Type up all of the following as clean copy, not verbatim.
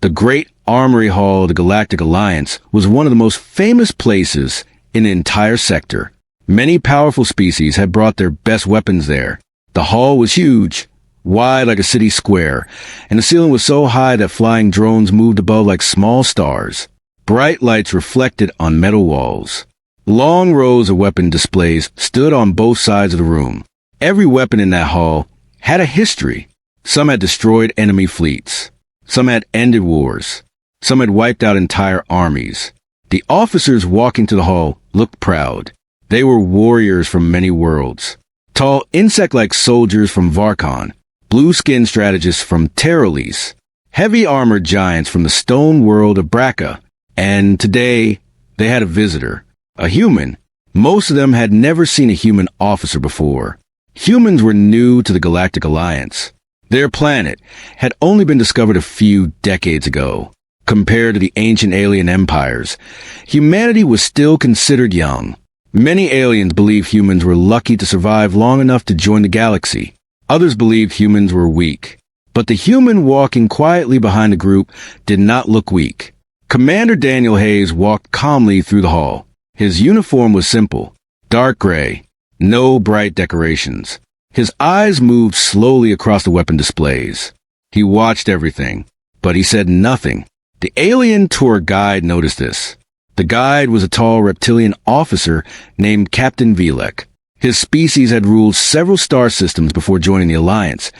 The great armory hall of the Galactic Alliance was one of the most famous places in the entire sector. Many powerful species had brought their best weapons there. The hall was huge, wide like a city square, and the ceiling was so high that flying drones moved above like small stars. Bright lights reflected on metal walls. Long rows of weapon displays stood on both sides of the room. Every weapon in that hall had a history. Some had destroyed enemy fleets. Some had ended wars. Some had wiped out entire armies. The officers walking to the hall looked proud. They were warriors from many worlds. Tall insect-like soldiers from Varkon, blue-skinned strategists from Terralis, heavy-armored giants from the stone world of Braca, and today they had a visitor, a human. Most of them had never seen a human officer before. Humans were new to the Galactic Alliance. Their planet had only been discovered a few decades ago. Compared to the ancient alien empires, humanity was still considered young. Many aliens believed humans were lucky to survive long enough to join the galaxy. Others believed humans were weak. But the human walking quietly behind the group did not look weak. Commander Daniel Hayes walked calmly through the hall. His uniform was simple, dark gray, no bright decorations. His eyes moved slowly across the weapon displays. He watched everything, but he said nothing. The alien tour guide noticed this. The guide was a tall reptilian officer named Captain Vilek. His species had ruled several star systems before joining the Alliance,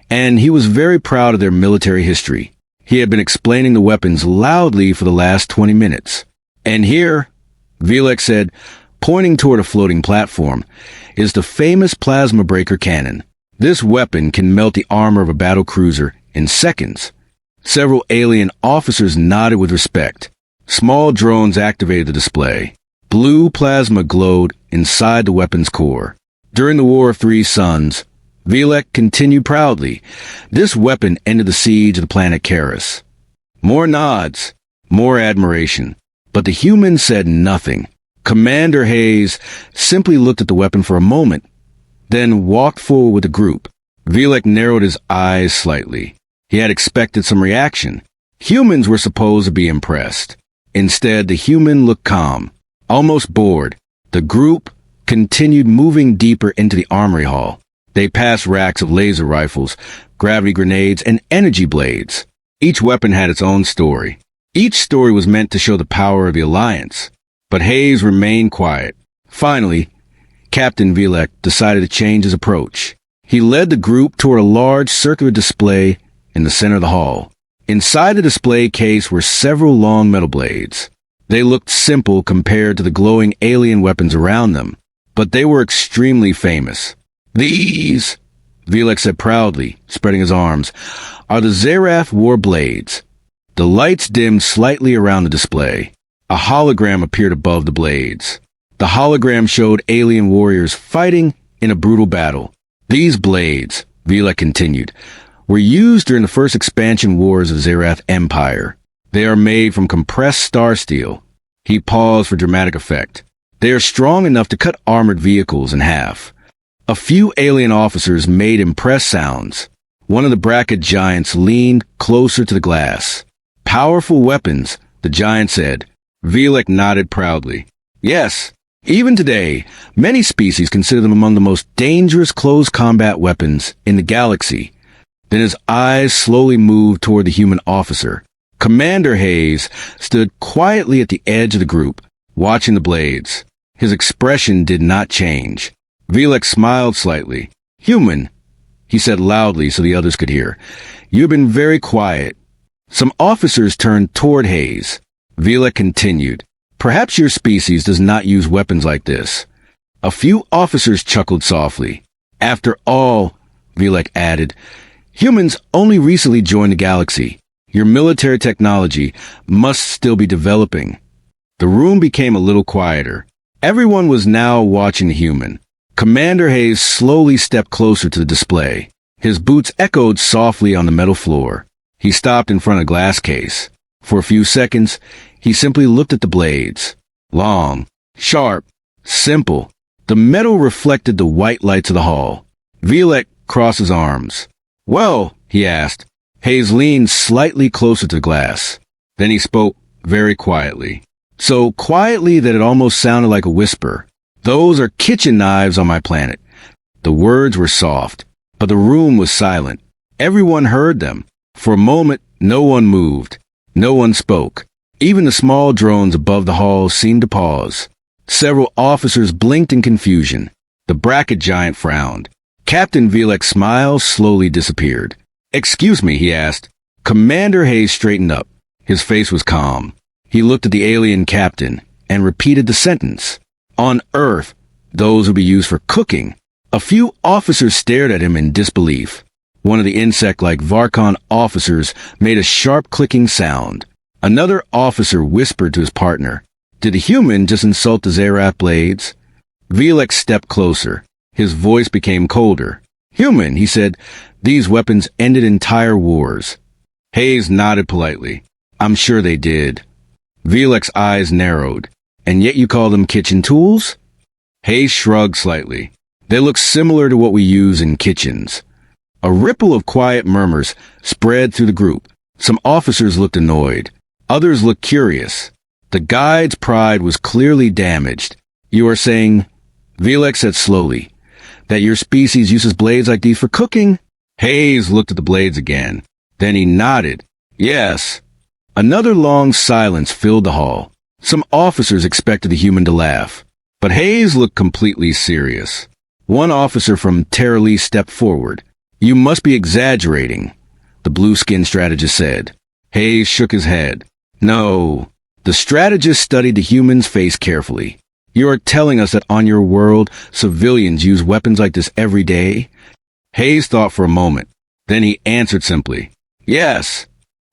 and he was very proud of their military history. He had been explaining the weapons loudly for the last 20 minutes. And here, Vilek said, pointing toward a floating platform, is the famous plasma breaker cannon. This weapon can melt the armor of a battle cruiser in seconds. Several alien officers nodded with respect. Small drones activated the display. Blue plasma glowed inside the weapon's core. During the War of Three Suns, Vilek continued proudly. This weapon ended the siege of the planet Karis. More nods, more admiration. But the human said nothing. Commander Hayes simply looked at the weapon for a moment, then walked forward with the group. Vilek narrowed his eyes slightly. He had expected some reaction. Humans were supposed to be impressed. Instead, the human looked calm, almost bored. The group continued moving deeper into the armory hall. They passed racks of laser rifles, gravity grenades, and energy blades. Each weapon had its own story. Each story was meant to show the power of the Alliance. But Hayes remained quiet. Finally, Captain Vilek decided to change his approach. He led the group toward a large circular display in the center of the hall. Inside the display case were several long metal blades. They looked simple compared to the glowing alien weapons around them, but they were extremely famous. These, Vilek said proudly, spreading his arms, are the Zerath war blades. The lights dimmed slightly around the display. A hologram appeared above the blades. The hologram showed alien warriors fighting in a brutal battle. These blades, Vilek continued, were used during the first expansion wars of Zerath Empire. They are made from compressed star steel. He paused for dramatic effect. They are strong enough to cut armored vehicles in half. A few alien officers made impressed sounds. One of the bracket giants leaned closer to the glass. Powerful weapons, the giant said. Vilek nodded proudly. Yes, even today, many species consider them among the most dangerous close combat weapons in the galaxy. Then his eyes slowly moved toward the human officer. Commander Hayes stood quietly at the edge of the group, watching the blades. His expression did not change. Vilek smiled slightly. Human, he said loudly so the others could hear. You've been very quiet. Some officers turned toward Hayes. Vilek continued. Perhaps your species does not use weapons like this. A few officers chuckled softly. After all, Vilek added, humans only recently joined the galaxy. Your military technology must still be developing. The room became a little quieter. Everyone was now watching the human. Commander Hayes slowly stepped closer to the display. His boots echoed softly on the metal floor. He stopped in front of a glass case. For a few seconds, he simply looked at the blades. Long, sharp, simple. The metal reflected the white lights of the hall. Vilek crossed his arms. Well, he asked, Hayes leaned slightly closer to the glass. Then he spoke very quietly. So quietly that it almost sounded like a whisper. Those are kitchen knives on my planet. The words were soft, but the room was silent. Everyone heard them. For a moment, no one moved. No one spoke. Even the small drones above the hall seemed to pause. Several officers blinked in confusion. The bracket giant frowned. Captain Vilek's smile slowly disappeared. "Excuse me," he asked. Commander Hayes straightened up. His face was calm. He looked at the alien captain and repeated the sentence. "On Earth, those would be used for cooking." A few officers stared at him in disbelief. One of the insect-like Varkon officers made a sharp clicking sound. Another officer whispered to his partner, "Did the human just insult the Zerath blades?" Vilek stepped closer. His voice became colder. "Human," he said, "these weapons ended entire wars." Hayes nodded politely. "I'm sure they did." Vilek's eyes narrowed. "And yet you call them kitchen tools?" Hayes shrugged slightly. "They look similar to what we use in kitchens." A ripple of quiet murmurs spread through the group. Some officers looked annoyed. Others looked curious. The guide's pride was clearly damaged. "You are saying," Vilek said slowly, "that your species uses blades like these for cooking?" Hayes looked at the blades again. Then he nodded. "Yes." Another long silence filled the hall. Some officers expected the human to laugh, but Hayes looked completely serious. One officer from Deadliest stepped forward. "You must be exaggerating," the blue-skinned strategist said. Hayes shook his head. "No." The strategist studied the human's face carefully. "You are telling us that on your world, civilians use weapons like this every day?" Hayes thought for a moment. Then he answered simply, "Yes."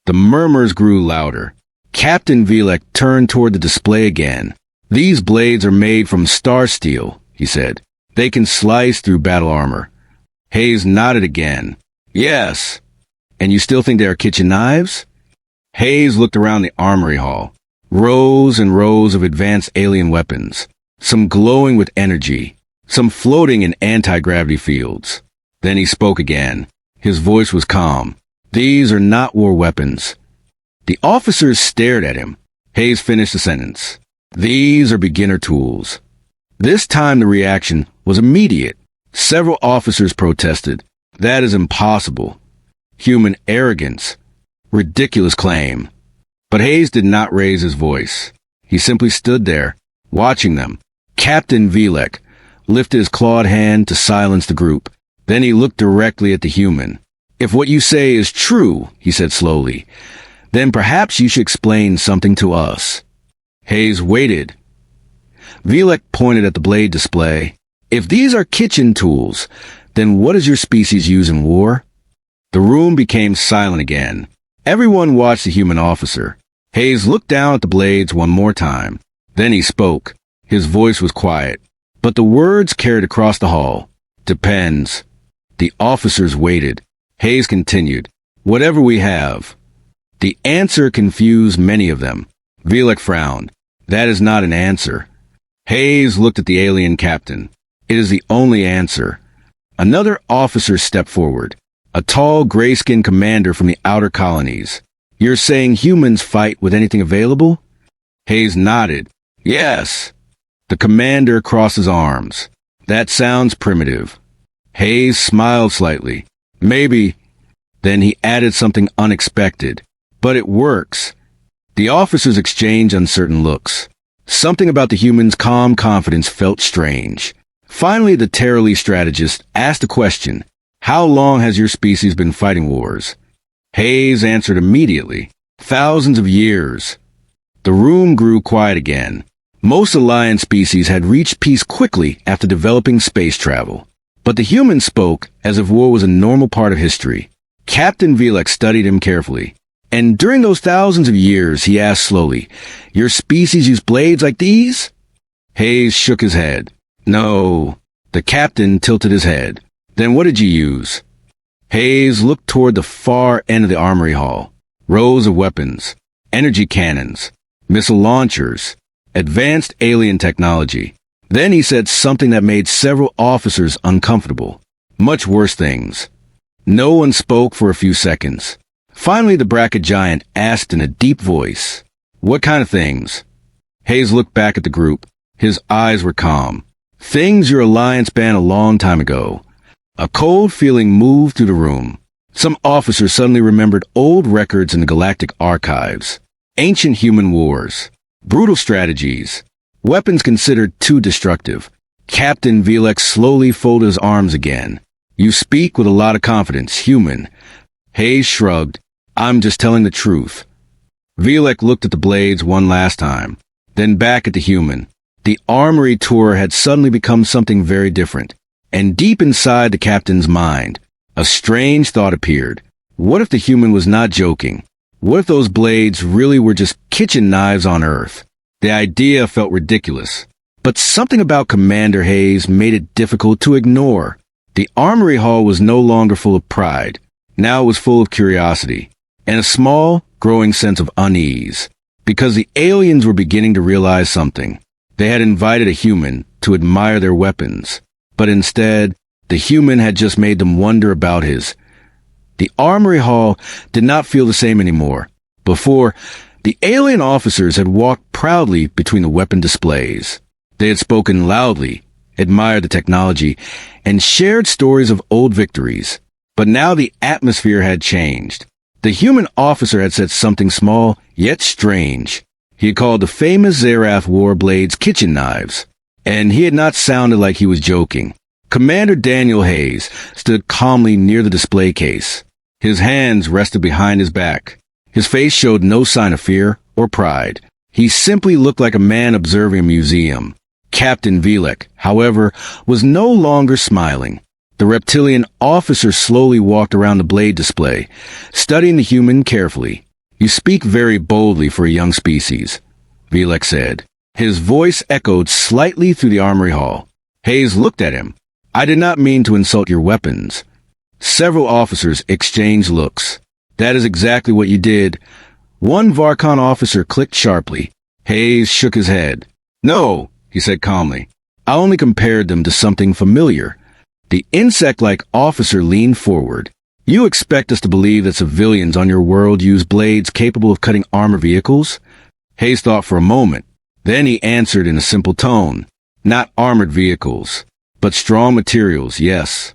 The murmurs grew louder. Captain Vilek turned toward the display again. "These blades are made from star steel," he said. "They can slice through battle armor." Hayes nodded again. "Yes." "And you still think they are kitchen knives?" Hayes looked around the armory hall. Rows and rows of advanced alien weapons. Some glowing with energy. Some floating in anti-gravity fields. Then he spoke again. His voice was calm. "These are not war weapons." The officers stared at him. Hayes finished the sentence. "These are beginner tools." This time the reaction was immediate. Several officers protested. "That is impossible. Human arrogance. Ridiculous claim." But Hayes did not raise his voice. He simply stood there, watching them. Captain Vilek lifted his clawed hand to silence the group. Then he looked directly at the human. "If what you say is true," he said slowly, "then perhaps you should explain something to us." Hayes waited. Vilek pointed at the blade display. "If these are kitchen tools, then what does your species use in war?" The room became silent again. Everyone watched the human officer. Hayes looked down at the blades one more time. Then he spoke. His voice was quiet, but the words carried across the hall. "Depends." The officers waited. Hayes continued. "Whatever we have." The answer confused many of them. Vilek frowned. "That is not an answer." Hayes looked at the alien captain. "It is the only answer." Another officer stepped forward. A tall, gray-skinned commander from the outer colonies. "You're saying humans fight with anything available?" Hayes nodded. "Yes." The commander crossed his arms. "That sounds primitive." Hayes smiled slightly. "Maybe." Then he added something unexpected. "But it works." The officers exchanged uncertain looks. Something about the human's calm confidence felt strange. Finally, the Deadliest strategist asked a question. "How long has your species been fighting wars?" Hayes answered immediately. "Thousands of years." The room grew quiet again. Most Alliance species had reached peace quickly after developing space travel. But the human spoke as if war was a normal part of history. Captain Vilek studied him carefully. "And during those thousands of years," he asked slowly, "your species used blades like these?" Hayes shook his head. "No." The captain tilted his head. "Then what did you use?" Hayes looked toward the far end of the armory hall. Rows of weapons, energy cannons, missile launchers, advanced alien technology. Then he said something that made several officers uncomfortable. Much worse things. No one spoke for a few seconds. Finally, the bracket giant asked in a deep voice, "What kind of things?" Hayes looked back at the group. His eyes were calm. "Things your alliance banned a long time ago." A cold feeling moved through the room. Some officers suddenly remembered old records in the Galactic Archives. Ancient human wars. Brutal strategies. Weapons considered too destructive. Captain Velek slowly folded his arms again. "You speak with a lot of confidence, human." Hayes shrugged. "I'm just telling the truth." Velek looked at the blades one last time, then back at the human. The armory tour had suddenly become something very different. And deep inside the captain's mind, a strange thought appeared. What if the human was not joking? What if those blades really were just kitchen knives on Earth? The idea felt ridiculous. But something about Commander Hayes made it difficult to ignore. The armory hall was no longer full of pride. Now it was full of curiosity, and a small, growing sense of unease. Because the aliens were beginning to realize something. They had invited a human to admire their weapons. But instead, the human had just made them wonder about his. The armory hall did not feel the same anymore. Before, the alien officers had walked proudly between the weapon displays. They had spoken loudly, admired the technology, and shared stories of old victories. But now the atmosphere had changed. The human officer had said something small, yet strange. He had called the famous Zerath war blades kitchen knives. And he had not sounded like he was joking. Commander Daniel Hayes stood calmly near the display case. His hands rested behind his back. His face showed no sign of fear or pride. He simply looked like a man observing a museum. Captain Velek, however, was no longer smiling. The reptilian officer slowly walked around the blade display, studying the human carefully. "You speak very boldly for a young species," Velek said. His voice echoed slightly through the armory hall. Hayes looked at him. "I did not mean to insult your weapons." Several officers exchanged looks. "That is exactly what you did." One Varkon officer clicked sharply. Hayes shook his head. "No," he said calmly. "I only compared them to something familiar." The insect-like officer leaned forward. "You expect us to believe that civilians on your world use blades capable of cutting armor vehicles?" Hayes thought for a moment. Then he answered in a simple tone. "Not armored vehicles, but strong materials, yes."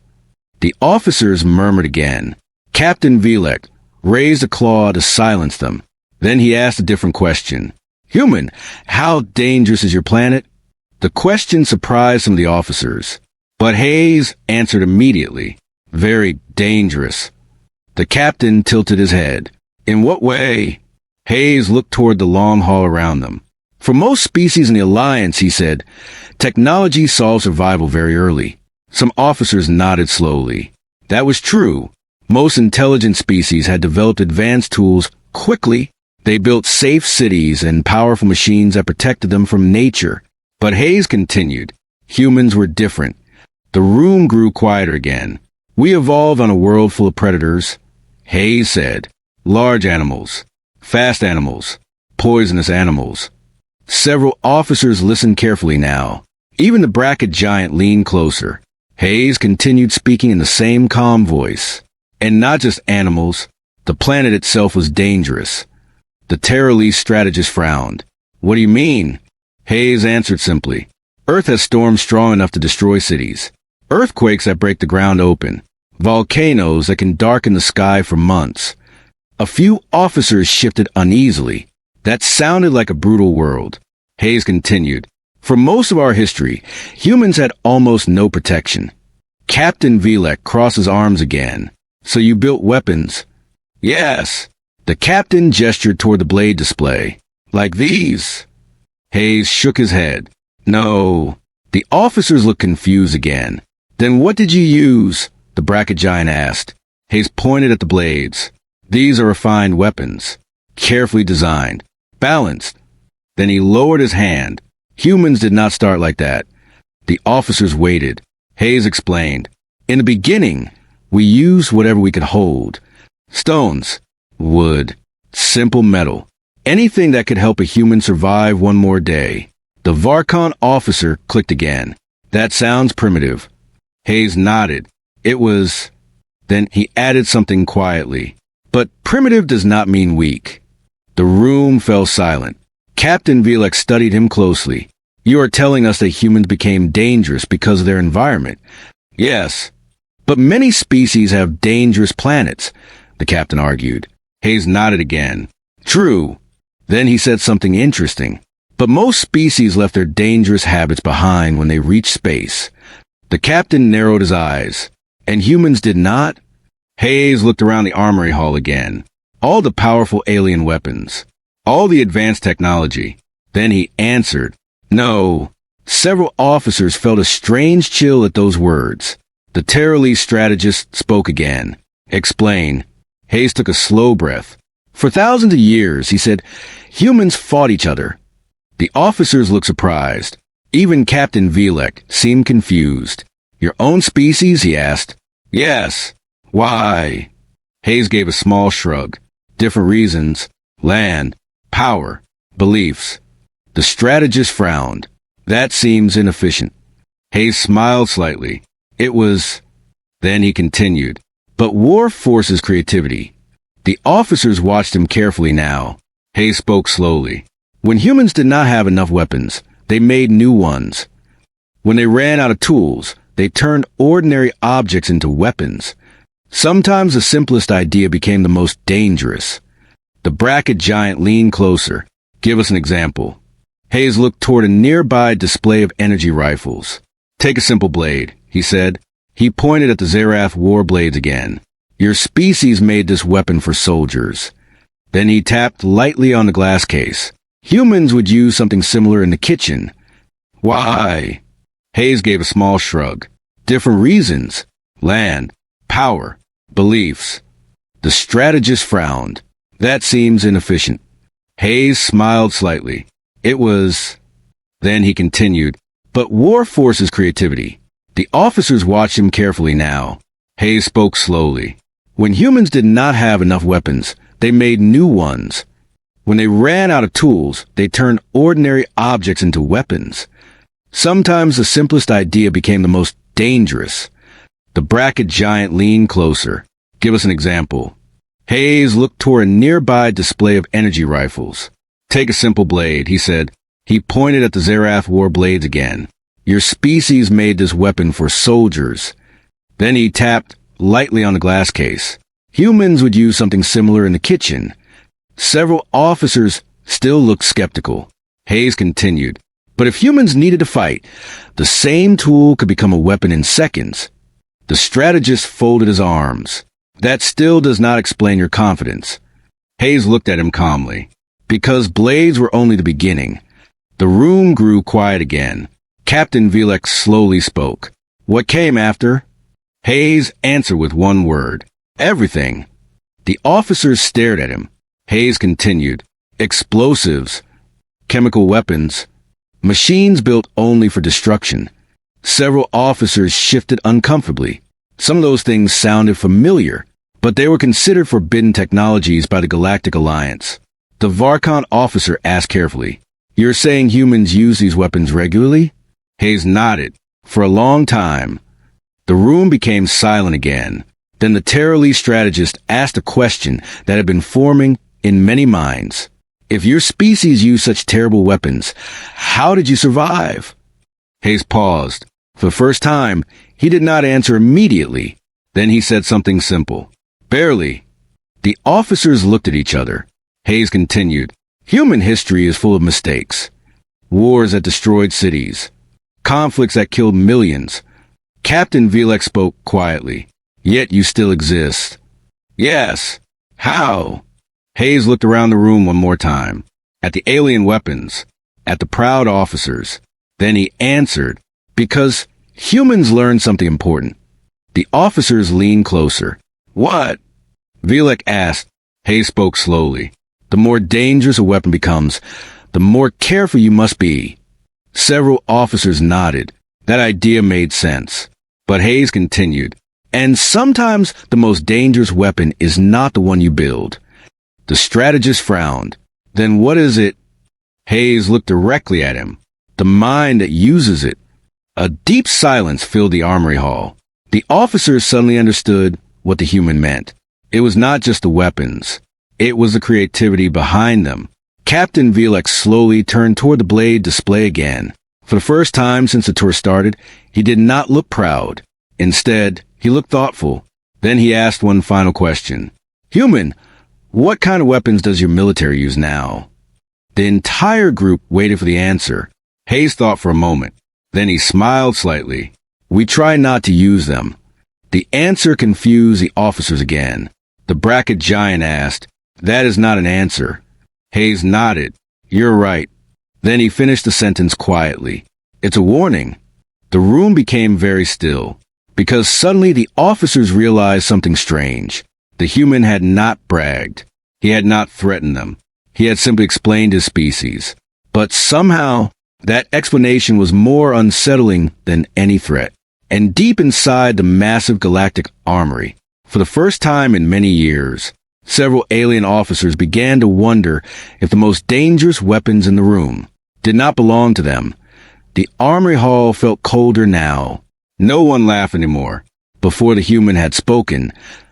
The officers murmured again. Captain Velek raised a claw to silence them. Then he asked a different question. "Human, how dangerous is your planet?" The question surprised some of the officers. But Hayes answered immediately. "Very dangerous." The captain tilted his head. "In what way?" Hayes looked toward the long hall around them. "For most species in the Alliance," he said, "technology solved survival very early." Some officers nodded slowly. That was true. Most intelligent species had developed advanced tools quickly. They built safe cities and powerful machines that protected them from nature. But Hayes continued. Humans were different. The room grew quieter again. "We evolved on a world full of predators," Hayes said. "Large animals, fast animals, poisonous animals." Several officers listened carefully now. Even the bracket giant leaned closer. Hayes continued speaking in the same calm voice. "And not just animals. The planet itself was dangerous." The Terrorlese strategist frowned. "What do you mean?" Hayes answered simply. "Earth has storms strong enough to destroy cities. Earthquakes that break the ground open. Volcanoes that can darken the sky for months." A few officers shifted uneasily. That sounded like a brutal world. Hayes continued. "For most of our history, humans had almost no protection." Captain Velek crossed his arms again. "So you built weapons?" "Yes." The captain gestured toward the blade display. "Like these?" Hayes shook his head. "No." The officers looked confused again. "Then what did you use?" the bracket giant asked. Hayes pointed at the blades. "These are refined weapons. Carefully designed. Balanced." Then he lowered his hand. "Humans did not start like that." The officers waited. Hayes explained. "In the beginning, we used whatever we could hold. Stones, wood, simple metal. Anything that could help a human survive one more day." The Varkon officer clicked again. "That sounds primitive." Hayes nodded. "It was..." Then he added something quietly. But primitive does not mean weak. The room fell silent. Captain Velek studied him closely. You are telling us that humans became dangerous because of their environment. Yes, but many species have dangerous planets, the captain argued. Hayes nodded again. True. Then he said something interesting. But most species left their dangerous habits behind when they reached space. The captain narrowed his eyes. And humans did not? Hayes looked around the armory hall again. All the powerful alien weapons. All the advanced technology. Then he answered. No. Several officers felt a strange chill at those words. The Terrorly strategist spoke again. Explain. Hayes took a slow breath. For thousands of years, he said, humans fought each other. The officers looked surprised. Even Captain Velek seemed confused. Your own species? He asked. Yes. Why? Hayes gave a small shrug. Different reasons. Land. Power. Beliefs. The strategist frowned. That seems inefficient. Hayes smiled slightly. It was... Then he continued. But war forces creativity. The officers watched him carefully now. Hayes spoke slowly. When humans did not have enough weapons, they made new ones. When they ran out of tools, they turned ordinary objects into weapons. Sometimes the simplest idea became the most dangerous. The bracket giant leaned closer. Give us an example. Hayes looked toward a nearby display of energy rifles. Take a simple blade, he said. He pointed at the Zerath war blades again. Your species made this weapon for soldiers. Then he tapped lightly on the glass case. Humans would use something similar in the kitchen. Why? Hayes gave a small shrug. Different reasons. Land. Power. Beliefs. The strategist frowned. That seems inefficient. Hayes smiled slightly. It was... Then he continued. But war forces creativity. The officers watched him carefully now. Hayes spoke slowly. When humans did not have enough weapons, they made new ones. When they ran out of tools, they turned ordinary objects into weapons. Sometimes the simplest idea became the most dangerous. The bracket giant leaned closer. Give us an example. Hayes looked toward a nearby display of energy rifles. Take a simple blade, he said. He pointed at the Zerath war blades again. Your species made this weapon for soldiers. Then he tapped lightly on the glass case. Humans would use something similar in the kitchen. Several officers still looked skeptical. Hayes continued. But if humans needed to fight, the same tool could become a weapon in seconds. The strategist folded his arms. That still does not explain your confidence. Hayes looked at him calmly. Because blades were only the beginning. The room grew quiet again. Captain Velek slowly spoke. What came after? Hayes answered with one word. Everything. The officers stared at him. Hayes continued. Explosives. Chemical weapons. Machines built only for destruction. Several officers shifted uncomfortably. Some of those things sounded familiar, but they were considered forbidden technologies by the Galactic Alliance. The Varkon officer asked carefully. You're saying humans use these weapons regularly? Hayes nodded. For a long time. The room became silent again. Then the Terrorly strategist asked a question that had been forming in many minds. If your species used such terrible weapons, how did you survive? Hayes paused. For the first time, he did not answer immediately. Then he said something simple. Barely. The officers looked at each other. Hayes continued. Human history is full of mistakes. Wars that destroyed cities. Conflicts that killed millions. Captain Velek spoke quietly. Yet you still exist. Yes. How? Hayes looked around the room one more time. At the alien weapons. At the proud officers. Then he answered. Because humans learned something important. The officers leaned closer. What? Velek asked. Hayes spoke slowly. The more dangerous a weapon becomes, the more careful you must be. Several officers nodded. That idea made sense. But Hayes continued. And sometimes the most dangerous weapon is not the one you build. The strategist frowned. Then what is it? Hayes looked directly at him. The mind that uses it. A deep silence filled the armory hall. The officers suddenly understood what the human meant. It was not just the weapons. It was the creativity behind them. Captain Vilek slowly turned toward the blade display again. For the first time since the tour started, he did not look proud. Instead, he looked thoughtful. Then he asked one final question. Human, what kind of weapons does your military use now? The entire group waited for the answer. Hayes thought for a moment. Then he smiled slightly. We try not to use them. The answer confused the officers again. The bracket giant asked, That is not an answer. Hayes nodded. You're right. Then he finished the sentence quietly. It's a warning. The room became very still, because suddenly the officers realized something strange. The human had not bragged. He had not threatened them. He had simply explained his species. But somehow, that explanation was more unsettling than any threat. And deep inside the massive galactic armory, for the first time in many years, several alien officers began to wonder if the most dangerous weapons in the room did not belong to them. The armory hall felt colder now. No one laughed anymore. Before the human had spoken,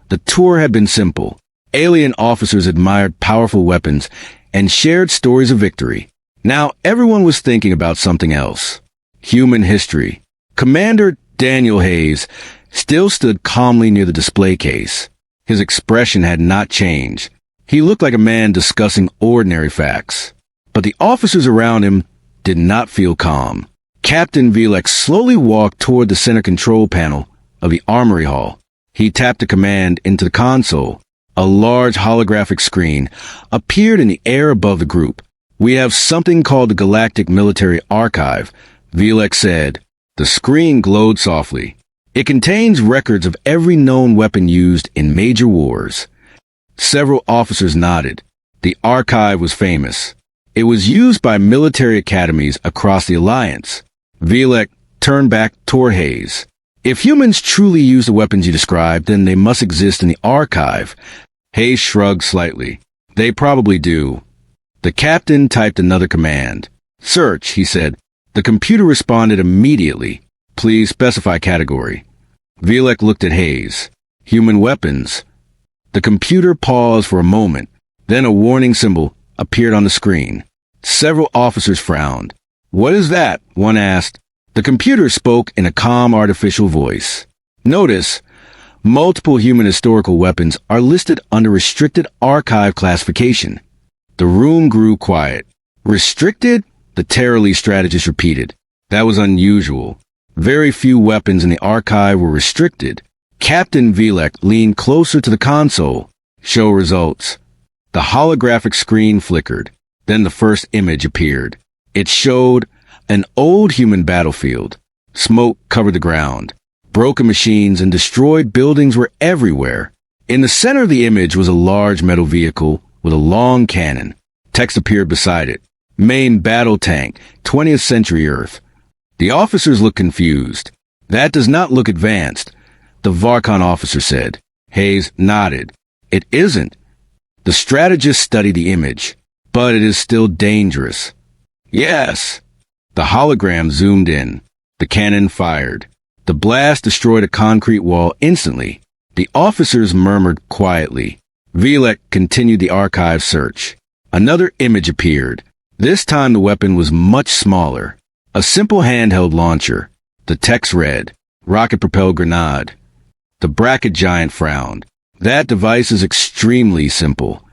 the tour had been simple. Alien officers admired powerful weapons and shared stories of victory. Now everyone was thinking about something else. Human history. Commander Daniel Hayes still stood calmly near the display case. His expression had not changed. He looked like a man discussing ordinary facts. But the officers around him did not feel calm. Captain Vilek slowly walked toward the center control panel of the armory hall. He tapped a command into the console. A large holographic screen appeared in the air above the group. We have something called the Galactic Military Archive, Vilek said. The screen glowed softly. It contains records of every known weapon used in major wars. Several officers nodded. The archive was famous. It was used by military academies across the Alliance. Vilek turned back toward Hayes. If humans truly use the weapons you described, then they must exist in the archive. Hayes shrugged slightly. They probably do. The captain typed another command. Search, he said. The computer responded immediately. Please specify category. Vilek looked at Hayes. Human weapons. The computer paused for a moment. Then a warning symbol appeared on the screen. Several officers frowned. What is that? One asked. The computer spoke in a calm artificial voice. Notice, multiple human historical weapons are listed under restricted archive classification. The room grew quiet. Restricted? The Terrorly strategist repeated. That was unusual. Very few weapons in the archive were restricted. Captain Vilek leaned closer to the console. Show results. The holographic screen flickered. Then the first image appeared. It showed an old human battlefield. Smoke covered the ground. Broken machines and destroyed buildings were everywhere. In the center of the image was a large metal vehicle with a long cannon. Text appeared beside it. Main battle tank, 20th century Earth. The officers looked confused. That does not look advanced, the Varkon officer said. Hayes nodded. It isn't. The strategist studied the image. But it is still dangerous. Yes. The hologram zoomed in. The cannon fired. The blast destroyed a concrete wall instantly. The officers murmured quietly. Vilek continued the archive search. Another image appeared. This time the weapon was much smaller. A simple handheld launcher. The text read, rocket-propelled grenade. The bracket giant frowned. That device is extremely simple.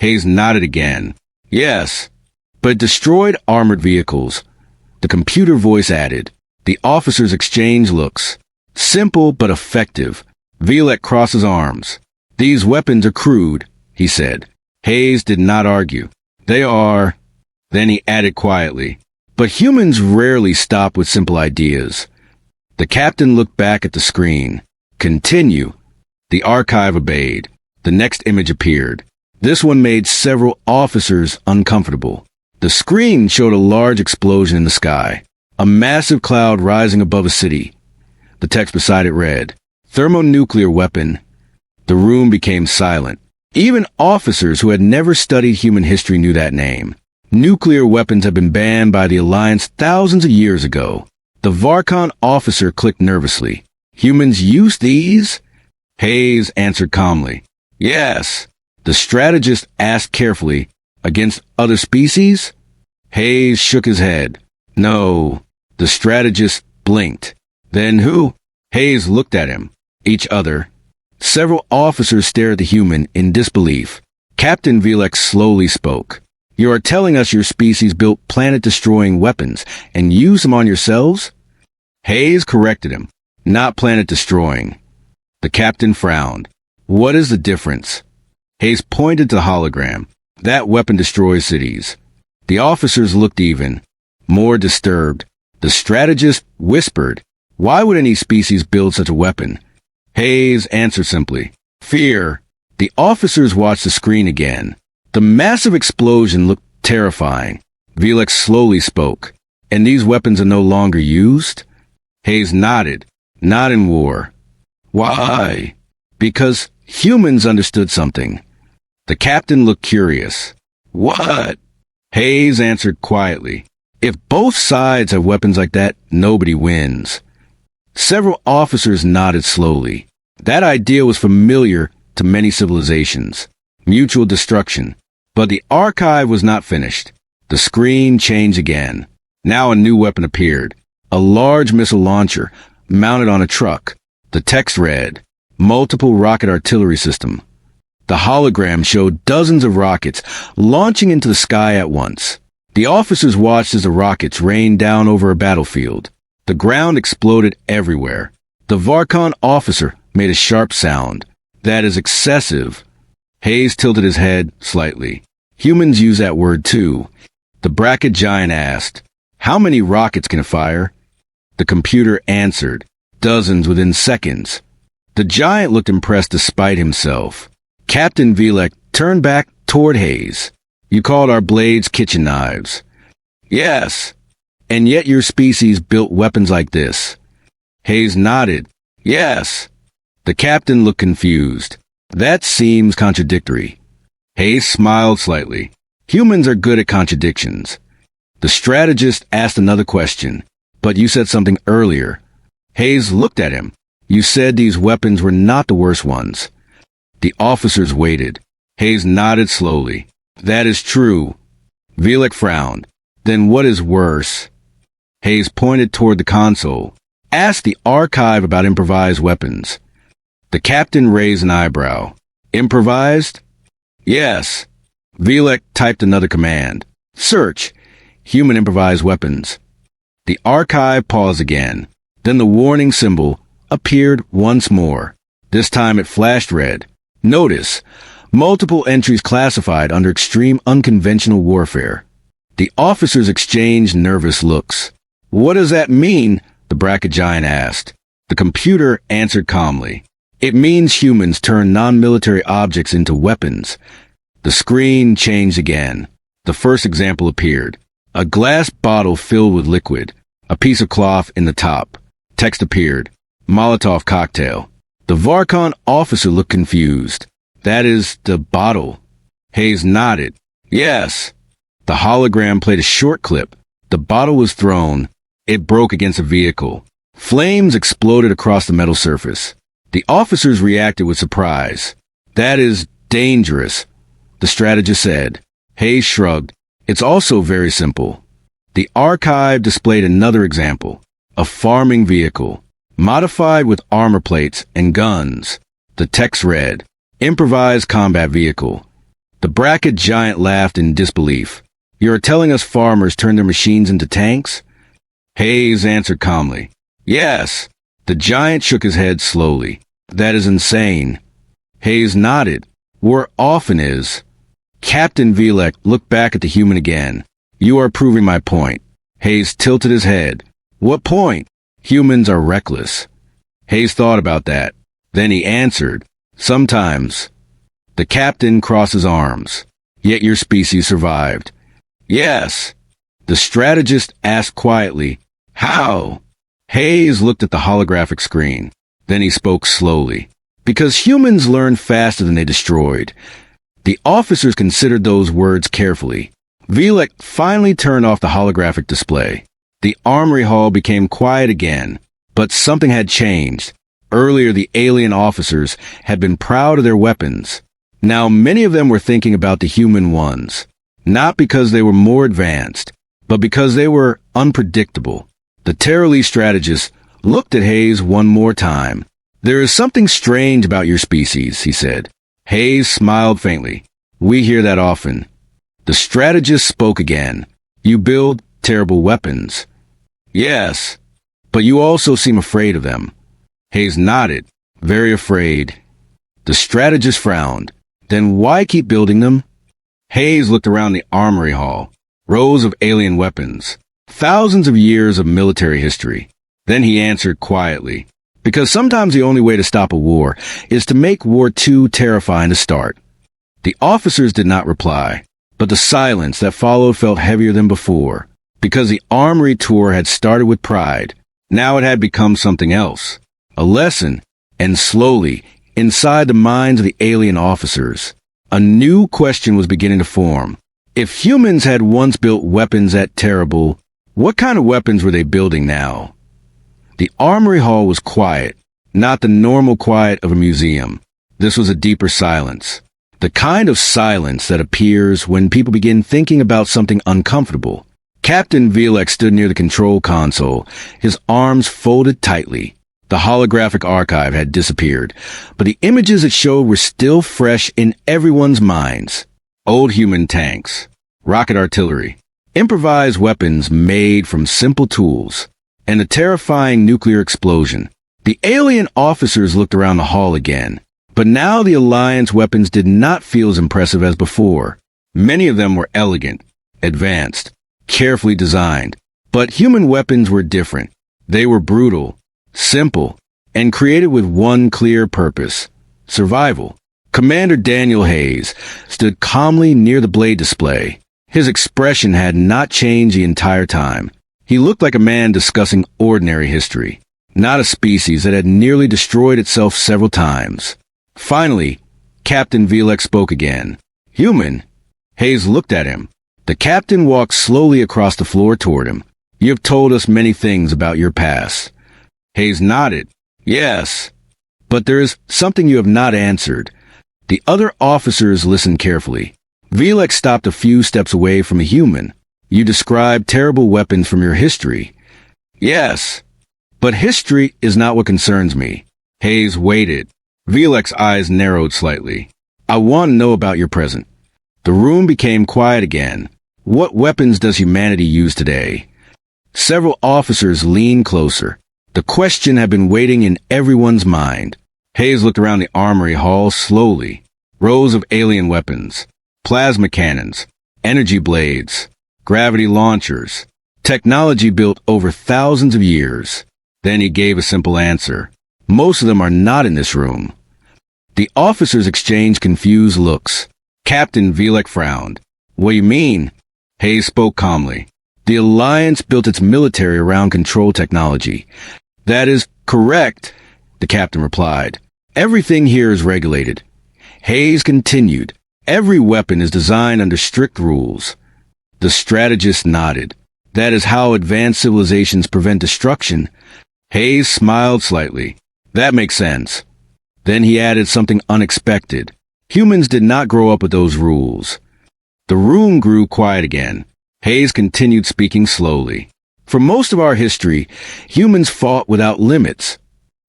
Hayes nodded again. Yes, but it destroyed armored vehicles. The computer voice added. The officers exchanged looks. Simple but effective. Vilek crossed his arms. These weapons are crude, he said. Hayes did not argue. They are. Then he added quietly. But humans rarely stop with simple ideas. The captain looked back at the screen. Continue. The archive obeyed. The next image appeared. This one made several officers uncomfortable. The screen showed a large explosion in the sky. A massive cloud rising above a city. The text beside it read, thermonuclear weapon. The room became silent. Even officers who had never studied human history knew that name. Nuclear weapons had been banned by the Alliance thousands of years ago. The Varkon officer clicked nervously. Humans use these? Hayes answered calmly. Yes. The strategist asked carefully. Against other species? Hayes shook his head. No. The strategist blinked. Then who? Hayes looked at him. Each other. Several officers stared at the human in disbelief. Captain Vilek slowly spoke. You are telling us your species built planet-destroying weapons and used them on yourselves? Hayes corrected him. Not planet-destroying. The captain frowned. What is the difference? Hayes pointed to the hologram. That weapon destroys cities. The officers looked even more disturbed. The strategist whispered, why would any species build such a weapon? Hayes answered simply, fear. The officers watched the screen again. The massive explosion looked terrifying. Vilek slowly spoke. And these weapons are no longer used? Hayes nodded. Not in war. Why? Because humans understood something. The captain looked curious. What? Hayes answered quietly. If both sides have weapons like that, nobody wins. Several officers nodded slowly. That idea was familiar to many civilizations. Mutual destruction. But the archive was not finished. The screen changed again. Now a new weapon appeared. A large missile launcher, mounted on a truck. The text read, Multiple Rocket Artillery System. The hologram showed dozens of rockets launching into the sky at once. The officers watched as the rockets rained down over a battlefield. The ground exploded everywhere. The Varkon officer made a sharp sound. That is excessive. Hayes tilted his head slightly. Humans use that word too. The bracket giant asked, how many rockets can it fire? The computer answered, dozens within seconds. The giant looked impressed despite himself. Captain Vilek turned back toward Hayes. You called our blades kitchen knives. Yes. And yet your species built weapons like this. Hayes nodded. Yes. The captain looked confused. That seems contradictory. Hayes smiled slightly. Humans are good at contradictions. The strategist asked another question. But you said something earlier. Hayes looked at him. You said these weapons were not the worst ones. The officers waited. Hayes nodded slowly. That is true. Vilek frowned. Then what is worse? Hayes pointed toward the console. Ask the archive about improvised weapons. The captain raised an eyebrow. Improvised? Yes. Vilek typed another command. Search. Human improvised weapons. The archive paused again. Then the warning symbol appeared once more. This time it flashed red. Notice, multiple entries classified under extreme unconventional warfare. The officers exchanged nervous looks. What does that mean? The bracket giant asked. The computer answered calmly. It means humans turn non-military objects into weapons. The screen changed again. The first example appeared. A glass bottle filled with liquid. A piece of cloth in the top. Text appeared. Molotov cocktail. The Varkon officer looked confused. That is the bottle. Hayes nodded. Yes. The hologram played a short clip. The bottle was thrown. It broke against a vehicle. Flames exploded across the metal surface. The officers reacted with surprise. That is dangerous, the strategist said. Hayes shrugged. It's also very simple. The archive displayed another example. A farming vehicle. Modified with armor plates and guns. The text read, Improvised combat vehicle. The bracket giant laughed in disbelief. You're telling us farmers turn their machines into tanks? Hayes answered calmly. Yes. The giant shook his head slowly. That is insane. Hayes nodded. War often is. Captain Vilek looked back at the human again. You are proving my point. Hayes tilted his head. What point? Humans are reckless. Hayes thought about that. Then he answered, sometimes. The captain crossed his arms. Yet your species survived. Yes. The strategist asked quietly, how? Hayes looked at the holographic screen. Then he spoke slowly. Because humans learn faster than they destroyed. The officers considered those words carefully. Vilek finally turned off the holographic display. The armory hall became quiet again, but something had changed. Earlier, the alien officers had been proud of their weapons. Now, many of them were thinking about the human ones, not because they were more advanced, but because they were unpredictable. The Terrorly strategist looked at Hayes one more time. "There is something strange about your species," he said. Hayes smiled faintly. "We hear that often." The strategist spoke again. "You build terrible weapons." "Yes, but you also seem afraid of them." Hayes nodded. "Very afraid." The strategist frowned. "Then why keep building them?" Hayes looked around the armory hall. Rows of alien weapons. Thousands of years of military history. Then he answered quietly, "Because sometimes the only way to stop a war is to make war too terrifying to start." The officers did not reply, but the silence that followed felt heavier than before. Because the armory tour had started with pride, now it had become something else. A lesson, and slowly, inside the minds of the alien officers, a new question was beginning to form. If humans had once built weapons at Terrible, what kind of weapons were they building now? The armory hall was quiet, not the normal quiet of a museum. This was a deeper silence. The kind of silence that appears when people begin thinking about something uncomfortable. Captain Velek stood near the control console, his arms folded tightly. The holographic archive had disappeared, but the images it showed were still fresh in everyone's minds. Old human tanks, rocket artillery, improvised weapons made from simple tools, and a terrifying nuclear explosion. The alien officers looked around the hall again, but now the Alliance weapons did not feel as impressive as before. Many of them were elegant, advanced, carefully designed, but human weapons were different. They were brutal, simple, and created with one clear purpose: survival. Commander Daniel Hayes stood calmly near the blade display. His expression had not changed the entire time. He looked like a man discussing ordinary history, not a species that had nearly destroyed itself several times. Finally, Captain Velek spoke again. "Human?" Hayes looked at him. The captain walked slowly across the floor toward him. "You have told us many things about your past." Hayes nodded. "Yes, but there is something you have not answered." The other officers listened carefully. Velek stopped a few steps away from a human. "You described terrible weapons from your history." "Yes, but history is not what concerns me." Hayes waited. Velek's eyes narrowed slightly. "I want to know about your present." The room became quiet again. "What weapons does humanity use today?" Several officers leaned closer. The question had been waiting in everyone's mind. Hayes looked around the armory hall slowly. Rows of alien weapons, plasma cannons, energy blades, gravity launchers, technology built over thousands of years. Then he gave a simple answer. "Most of them are not in this room." The officers exchanged confused looks. Captain Velek frowned. "What do you mean?" Hayes spoke calmly. "The Alliance built its military around control technology." "That is correct," the captain replied. "Everything here is regulated." Hayes continued. "Every weapon is designed under strict rules." The strategist nodded. "That is how advanced civilizations prevent destruction." Hayes smiled slightly. "That makes sense." Then he added something unexpected. "Humans did not grow up with those rules." The room grew quiet again. Hayes continued speaking slowly. "For most of our history, humans fought without limits."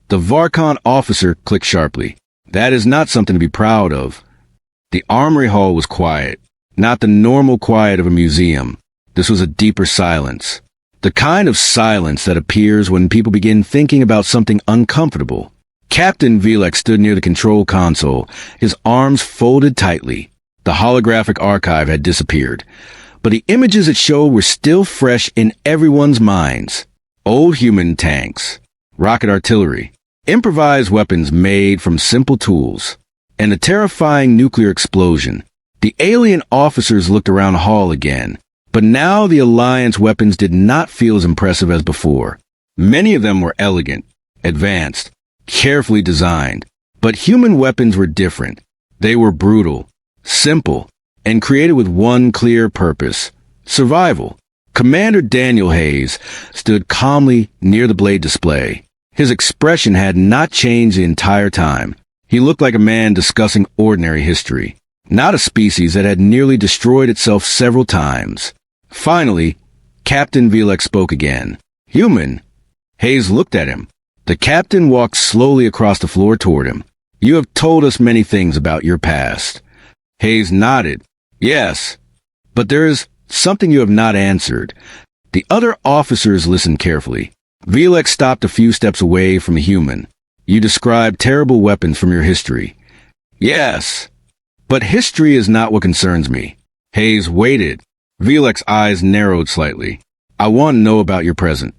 The Varkon officer clicked sharply. "That is not something to be proud of." The armory hall was quiet, not the normal quiet of a museum. This was a deeper silence. The kind of silence that appears when people begin thinking about something uncomfortable. Captain Velek stood near the control console, his arms folded tightly. The holographic archive had disappeared, but the images it showed were still fresh in everyone's minds. Old human tanks, rocket artillery, improvised weapons made from simple tools, and a terrifying nuclear explosion. The alien officers looked around the hall again, but now the Alliance weapons did not feel as impressive as before. Many of them were elegant, advanced, carefully designed, but human weapons were different. They were brutal, simple, and created with one clear purpose: survival. Commander Daniel Hayes stood calmly near the blade display. His expression had not changed the entire time. He looked like a man discussing ordinary history, not a species that had nearly destroyed itself several times. Finally, Captain Vilek spoke again. "Human." Hayes looked at him. The captain walked slowly across the floor toward him. "You have told us many things about your past." Hayes nodded. "Yes, but there is something you have not answered." The other officers listened carefully. Vilek stopped a few steps away from the human. "You described terrible weapons from your history." "Yes, but history is not what concerns me." Hayes waited. Vilek's eyes narrowed slightly. "I want to know about your present."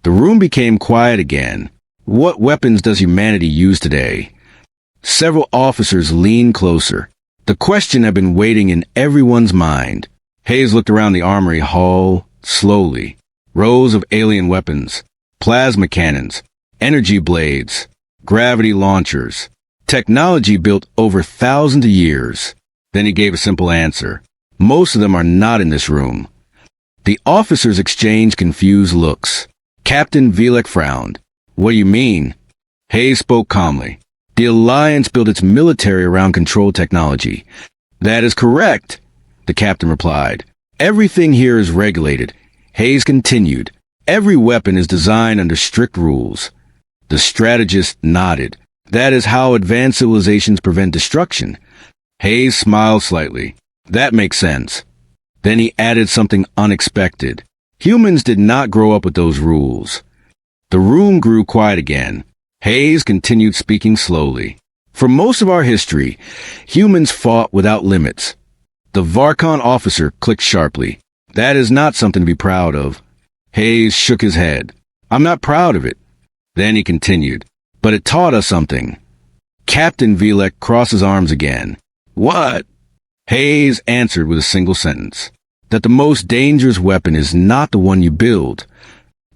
The room became quiet again. "What weapons does humanity use today?" Several officers leaned closer. The question had been waiting in everyone's mind. Hayes looked around the armory hall slowly. Rows of alien weapons, plasma cannons, energy blades, gravity launchers, technology built over thousands of years. Then he gave a simple answer. "Most of them are not in this room." The officers exchanged confused looks. Captain Vilek frowned. "What do you mean?" Hayes spoke calmly. "The Alliance built its military around control technology." "That is correct," the captain replied. "Everything here is regulated." Hayes continued. "Every weapon is designed under strict rules." The strategist nodded. "That is how advanced civilizations prevent destruction." Hayes smiled slightly. "That makes sense." Then he added something unexpected. "Humans did not grow up with those rules." The room grew quiet again. Hayes continued speaking slowly. "For most of our history, humans fought without limits." The Varkon officer clicked sharply. "That is not something to be proud of." Hayes shook his head. "I'm not proud of it." Then he continued. "But it taught us something." Captain Vilek crossed his arms again. "What?" Hayes answered with a single sentence. "That the most dangerous weapon is not the one you build."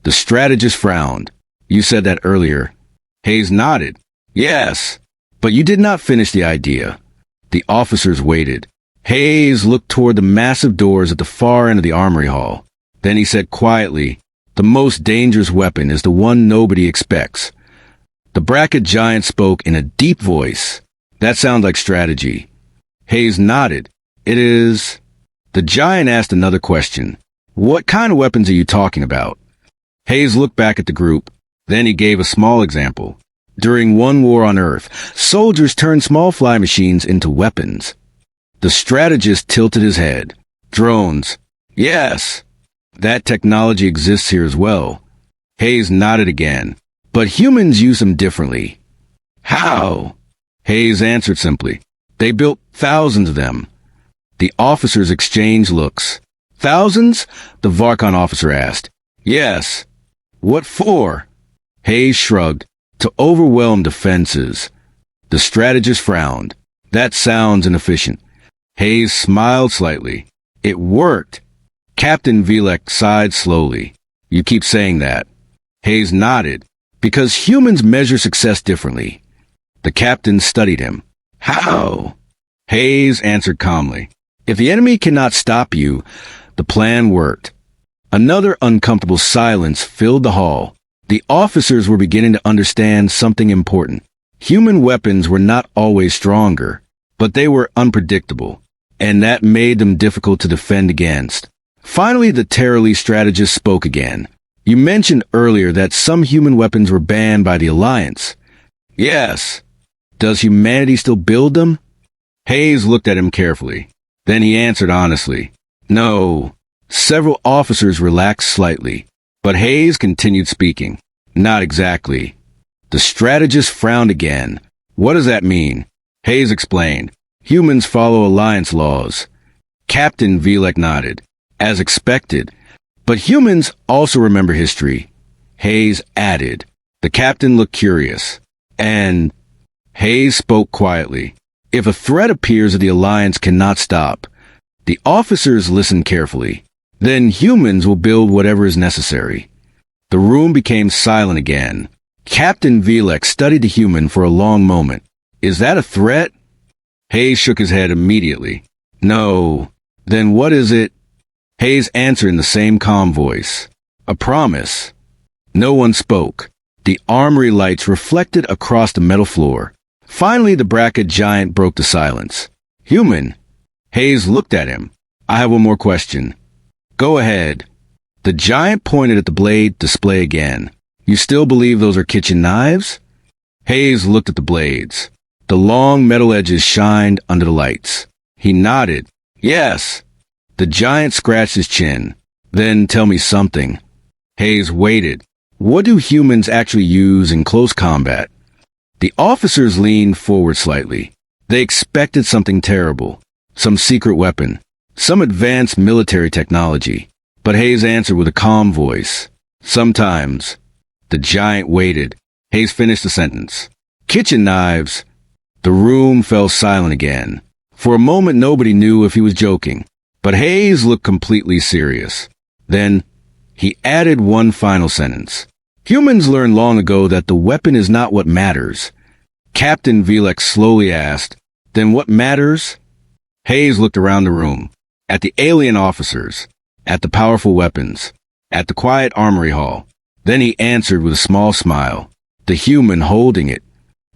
The strategist frowned. "You said that earlier." Hayes nodded. "Yes, but you did not finish the idea." The officers waited. Hayes looked toward the massive doors at the far end of the armory hall. Then he said quietly, "The most dangerous weapon is the one nobody expects." The bracket giant spoke in a deep voice. "That sounds like strategy." Hayes nodded. "It is." The giant asked another question. "What kind of weapons are you talking about?" Hayes looked back at the group. Then he gave a small example. During one war on Earth, soldiers turned small fly machines into weapons. The strategist tilted his head. "Drones." "Yes, that technology exists here as well." Hayes nodded again. "But humans use them differently." "How?" Hayes answered simply. "They built thousands of them." The officers exchanged looks. "Thousands?" the Varkon officer asked. "Yes." "What for?" Hayes shrugged. "To overwhelm defenses." The strategist frowned. "That sounds inefficient." Hayes smiled slightly. "It worked." Captain Vilek sighed slowly. "You keep saying that." Hayes nodded. "Because humans measure success differently." The captain studied him. "How?" Hayes answered calmly. "If the enemy cannot stop you, the plan worked." Another uncomfortable silence filled the hall. The officers were beginning to understand something important. Human weapons were not always stronger, but they were unpredictable, and that made them difficult to defend against. Finally, the Terrorly strategist spoke again. "You mentioned earlier that some human weapons were banned by the Alliance." "Yes." "Does humanity still build them?" Hayes looked at him carefully. Then he answered honestly. "No." Several officers relaxed slightly, but Hayes continued speaking. "Not exactly." The strategist frowned again. "What does that mean?" Hayes explained. "Humans follow Alliance laws." Captain Vilek nodded. "As expected. But humans also remember history." Hayes added. The captain looked curious. "And?" Hayes spoke quietly. "If a threat appears that the Alliance cannot stop." The officers listened carefully. "Then humans will build whatever is necessary." The room became silent again. Captain Vilek studied the human for a long moment. "Is that a threat?" Hayes shook his head immediately. "No." "Then what is it?" Hayes answered in the same calm voice. "A promise." No one spoke. The armory lights reflected across the metal floor. Finally, the bracket giant broke the silence. Human. Hayes looked at him. I have one more question. Go ahead. The giant pointed at the blade display again. You still believe those are kitchen knives? Hayes looked at the blades. The long metal edges shined under the lights. He nodded. Yes. The giant scratched his chin. Then tell me something. Hayes waited. What do humans actually use in close combat? The officers leaned forward slightly. They expected something terrible. Some secret weapon. Some advanced military technology. But Hayes answered with a calm voice. Sometimes. The giant waited. Hayes finished the sentence. Kitchen knives. The room fell silent again. For a moment nobody knew if he was joking. But Hayes looked completely serious. Then, he added one final sentence. Humans learned long ago that the weapon is not what matters. Captain Velek slowly asked, Then what matters? Hayes looked around the room. At the alien officers. At the powerful weapons. At the quiet armory hall. Then he answered with a small smile. The human holding it.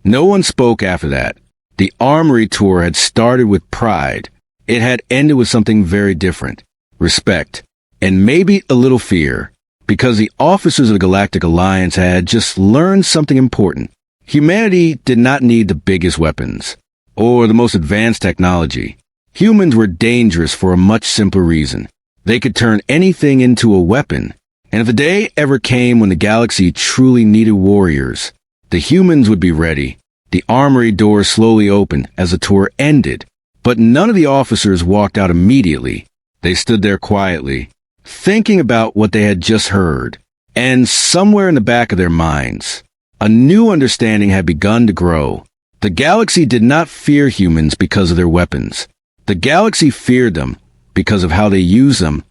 No one spoke after that. The armory tour had started with pride. It had ended with something very different. Respect. And maybe a little fear. Because the officers of the Galactic Alliance had just learned something important. Humanity did not need the biggest weapons. Or the most advanced technology. Humans were dangerous for a much simpler reason. They could turn anything into a weapon. And if the day ever came when the galaxy truly needed warriors, the humans would be ready. The armory door slowly opened as the tour ended. But none of the officers walked out immediately. They stood there quietly, thinking about what they had just heard. And somewhere in the back of their minds, a new understanding had begun to grow. The galaxy did not fear humans because of their weapons. The galaxy feared them because of how they used them